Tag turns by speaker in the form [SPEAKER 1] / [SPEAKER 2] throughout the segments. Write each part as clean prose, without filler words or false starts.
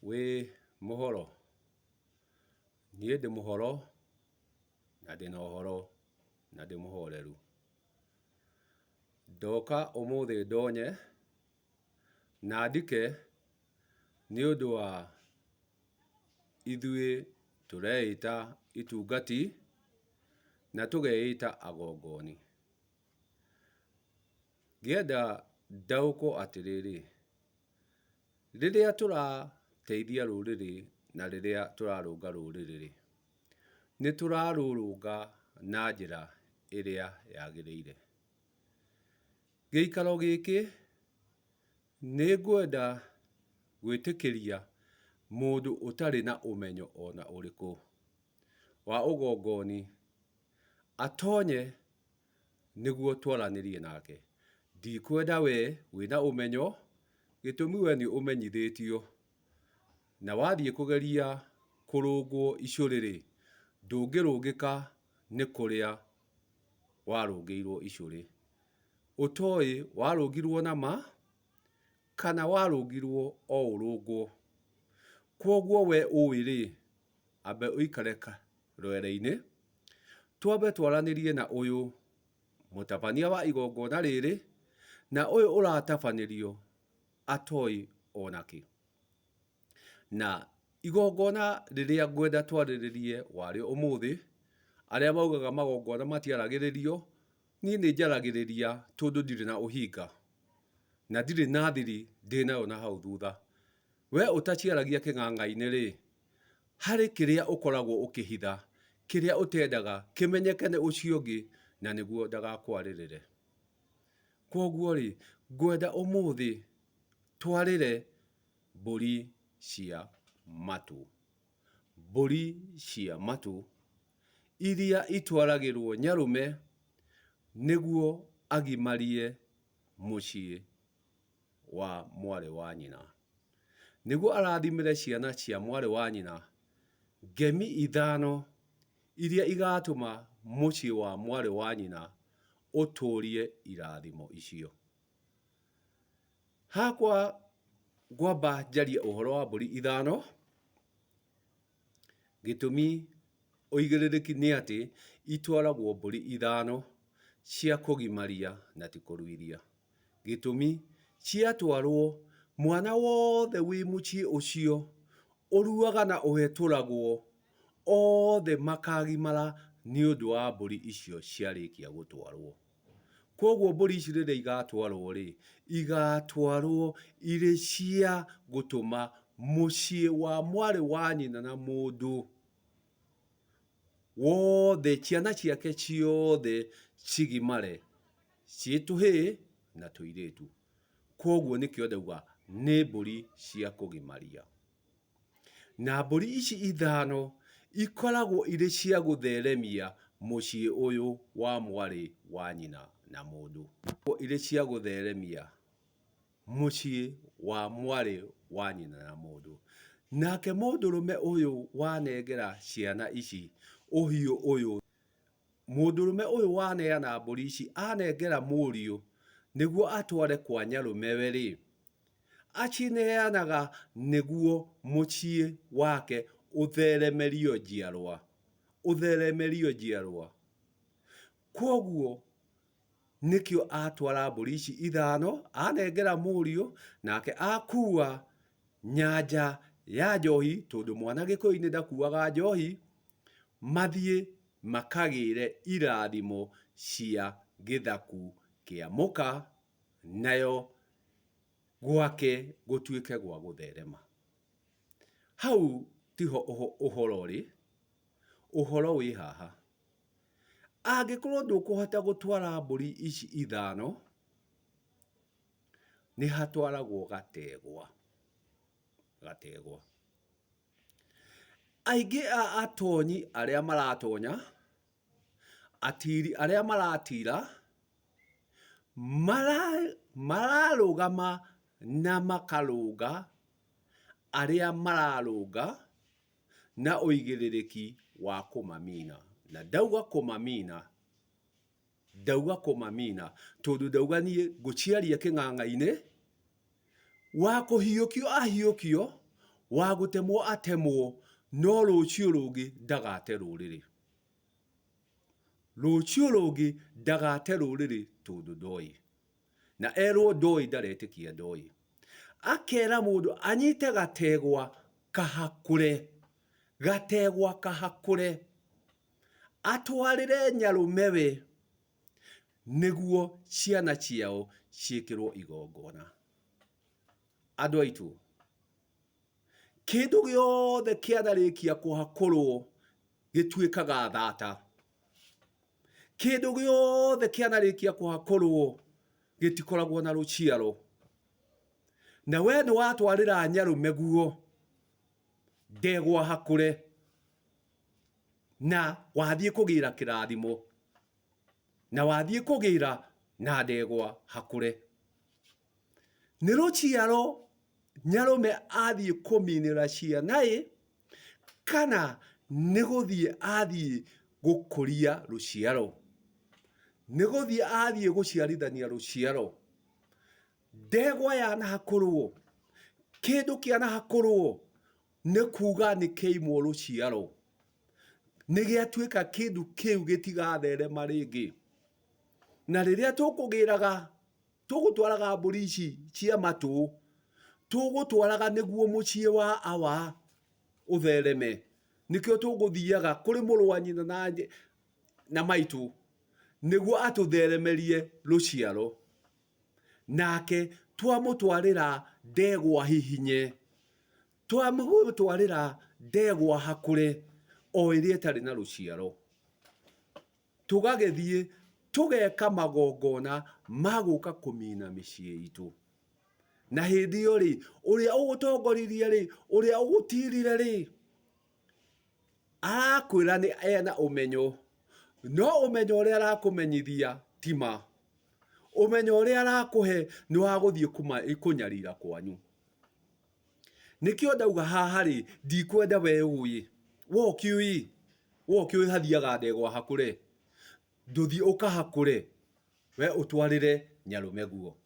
[SPEAKER 1] Wĩ mũhoro, niĩ ndĩ mũhoro na ndĩ na ũhoro na ndĩ mũhoreru. Ndoka ũmũthĩ ndonye na ndike nĩ ũndũ wa ithuĩ tũreĩta itungati na tũgeĩta agongoni. Ngĩenda ndaũkwo atĩrĩrĩ, rĩrĩa tũrateithia rũrĩrĩ na rĩrĩa tũrarũnga rũrĩrĩ, nĩ tũrarũrũnga na njĩra ĩrĩa yagĩrĩire. Gĩikaro gĩkĩ nĩ ngwenda gwĩtĩkĩria mũndũ ũtarĩ na ũmenyo ona ũrĩkũ wa ũgongoni atonye nĩguo twaranĩrie nake. Ndikwenda we wĩna ũmenyo, gĩtũmi we nĩ ũmenyithĩtio, na wathiĩ kũgeria kũrũngwo icũrĩ-rĩ, ndũngĩrũngĩka nĩ kũrĩa warũngĩirwo icũrĩ. Ũtoĩ warũngirwo na ma kana warũngirwo o ũrũngwo. Kwoguo we ũĩ-rĩ, ambe ũikare rwere-inĩ, twambe twaranĩrie na ũyũ mũtabania wa igongona rĩrĩ, na ũyũ ũratabanĩrio atoĩ ona kĩ. Na igongona rĩrĩa ngwenda twarĩrĩrie warĩo ũmũthĩ, arĩa maugaga magongona matiaragĩrĩrio, niĩ nĩ njaragĩrĩria tondũ ndirĩ na ũhinga na ndirĩ na thiri ndĩnayo na hau thutha. We ũtaciaragia kĩng'ang'a-inĩ-rĩ, harĩ kĩrĩa ũkoragwo ũkĩhitha, kĩrĩa ũtendaga kĩmenyeke nĩ ũcio ũngĩ na nĩguo ndagakwarĩrĩre. Kwoguo-rĩ, ngwenda ũmũthĩ twarĩre mbũri cia matũ. Mbũri cia matũ iria itwaragĩrwo nyarũme nĩguo agimarie mũciĩ wa mwarĩ wa nyina. Nĩguo arathimĩre ciana cia mwarĩ wa nyina ngemi ithano iria igatũma mũciĩ wa mwarĩ wa nyina ũtũrie irathimo icio. Hakwa ngwamba njarie ũhoro wa mbũri ithano, gĩtũmi ũigĩrĩrĩki nĩ atĩ itwaragwo mbũri ithano cia kũgimaria na ti kũruithia. Gĩtũmi ciatwarwo, mwana wothe wĩ mũciĩ ũcio ũruaga na ũhetũragwo, othe makagimara nĩ ũndũ wa mbũri icio ciarĩkia gũtwarwo. Kwoguo mbũri ici rĩrĩa igatwarwo-rĩ, igatwarwo irĩ cia gũtũma mũciĩ wa mwarĩ wa nyina na mũndũ wothe, ciana ciake ciothe cigimare, ciĩ tũhĩĩ na tũirĩtu. Kwoguo nĩkĩo ndauga nĩ mbũri cia kũgimaria. Na mbũri ici ithano ikoragwo irĩ cia gũtheremia mũciĩ ũyũ wa mwarĩ wa nyina na mũndũ. Irĩ cia gũtheremia mũciĩ wa mwarĩ wa nyina na mũndũ. Nake mũndũrũme ũyũ wanengera ciana ici ũhiũ ũyũ, mũndũrũme ũyũ waneana mbũri ici anengera mũriũ nĩguo atware kwa nyarũme we-rĩ, acineanaga nĩguo mũciĩ wake ũtheremerio njiarwa, ũtheremerio njiarwa. Kwoguo nĩkĩo atwara mbũri ici ithano, anengera mũriũ, nake akua nyanja ya njohi, tondũ mwana gĩkũyũ-inĩ ndakuaga njohi, mathiĩ makagĩre irathimo cia gĩthaku kĩa mũka, nayo gwake gũtuĩke gwa gũtherema. Hau tiho ũhoro ũrĩ, ũhoro wĩ haha. Angĩkorwo ndũkũhota gũtwara mbũri ici ithano, nĩ hatwaragwo gategwa. Gategwa. Aingĩ a atonyi arĩa maratonya, atiri arĩa maratira, mararũgama na makarũnga arĩa mararũnga na ũigĩrĩrĩki wa kũmamina. Na ndauga kũmamina, ndauga kũmamina tondũ ndauga niĩ ngũciaria kĩng'ang'a-inĩ, wa kũhiũkio ahiũkio, wa gutemwo atemwo no rucio rungi ndagate ruriri rucio rungi ndagate ruriri tondu ndoi na erwo ndoi ndaretikia ndoi akera mundu anyite gategwa kahakure atwarire nyarumewe niguo ciana ciao ciikirwo igongona. Andu aitu kindu giothe kianarikia kuhakurwo gituikaga thata. Kindu giothe kianarikia kuhakurwo gitikoragwo na ruciaro. Na we ni watwarira nyarume guo ndegwa hakure na wathie kugira kirathimo na wathie kugira na ndegwa hakure ni ruciaro nyarume athie kuminira ciana kana ni guthie athie gukuria ruciaro ni guthie athie guciarithania ruciaro. Ndegwa yanahakurwo kindu kianahakurwo ni kuga ni keimwo ruciaro ni giatuika kindu kiu gitigatherema ringi. Na riria tukugiraga tugutwaraga mburi ici cia matu tugutwaraga niguo mucii wa awa uthereme nikio tuguthiaga kuri muru wa nyina na maitu niguo atutheremerie ruciaro nake twamutwarira ndegwa hihinye twamutwarira ndegwa hakure o iria tari na ruciaro tugagethie tugeka magongona maguka kumina micii itu. Na hindi iyo uria ugutongoririe uria ugutirire arakwira ni ena umenyo no umenyo uria arakumenyithia tima umenyo uria arakuhe ni wa guthie kunyarira kwanyu. Nikio ndauga haha ndikwenda we uyi wokiui hathiaga ndegwa hakure nduthie ukahakure we utwarire nyarume guo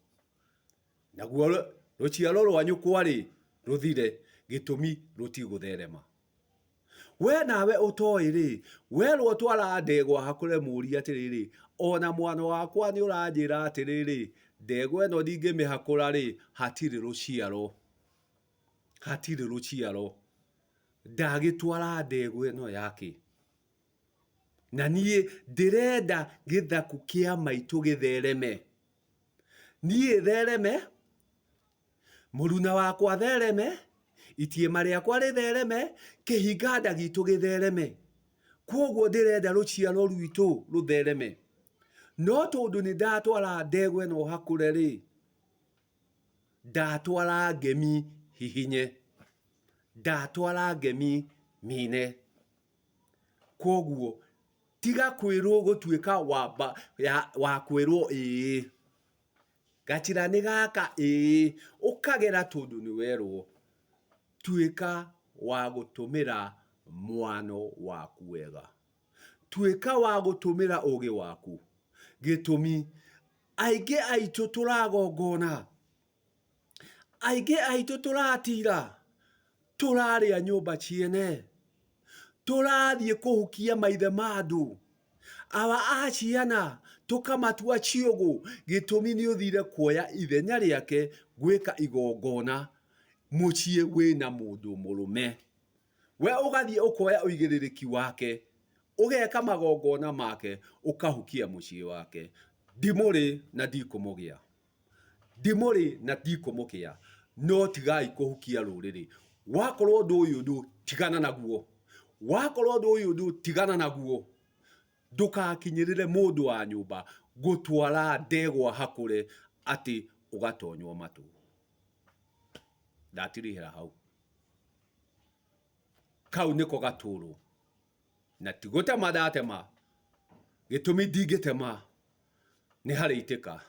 [SPEAKER 1] naguo ruciaro rwanyu kwari ruthire gitumi rutigutherema. We nawe utoi we twara ndegwa hakure muria atiriri ona mwana wakwa ni uranjira atiriri ndegwa eno ndingimihakura hatiri ruciaro ndagitwara ndegwa eno yake. Na nie ndirenda githaku kia maitu githereme nie thereme muruna wakwa thereme itiema riakwa rithereme kihinganda gitu githereme kwoguo ndirenda ruciaro rwitu ruthereme no tondu ni ndatwara ndegwa eno hakure ndatwara ngemi hihinye ndatwara ngemi mine kwoguo tiga kwirwo gutuika wa kwirwo gachira ni gaka ukagera tondu ni werwo tuika wa gutumira mwano waku wega tuika wa gutumira ugi waku gitumi aige aitu turagongona aige aitu turatira turaria nyumba ciene turathie kuhukia maithe mandu awa aciana tukamatua ciogu gitumi ni uthire kuoya ithenya riake gwika igongona mucii wina mundu murume we ugathie ukoya uigiririki wake ugeka magongona make ukahukia mucii wake. Ndimuri na ndikumugia no tigai kuhukia ruriri wakorwo ndu uyu ndu tigana naguo wakorwo ndu uyu ndu tigana naguo ndukakinyirire mundu wa nyumba gutwara ndegwa hakure ati ugatonywo matu. Ndatirihira hau kau niko gaturu na tigutema ndatema gitumi ndingitema ni hari itika.